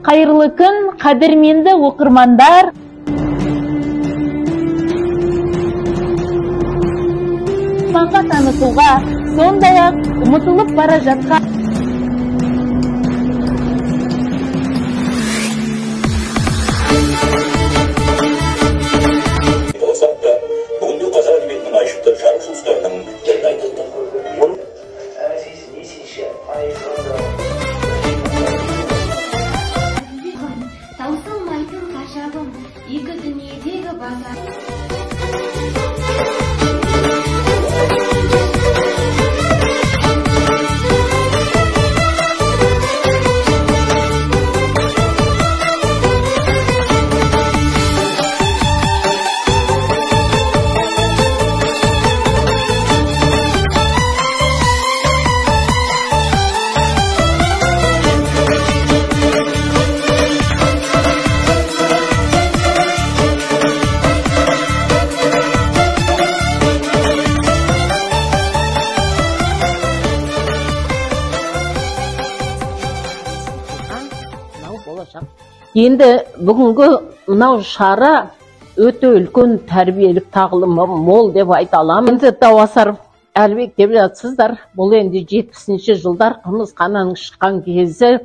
Қайырлы күн, қадірменді оқырмандар. Маңға танытуға, сондай-ақ ұмытылып бара жатқан таусылмайтын ғажабым, екі дүниедегі базар. Енді бүгінгі мынау шара өте үлкен тәрбиелік тағылымы мол деп айта аламын. Енді Дауасар Әлібек деп жатсыздар. Бұл енді 70-ші жылдар қымыз қананың шыққан кезі.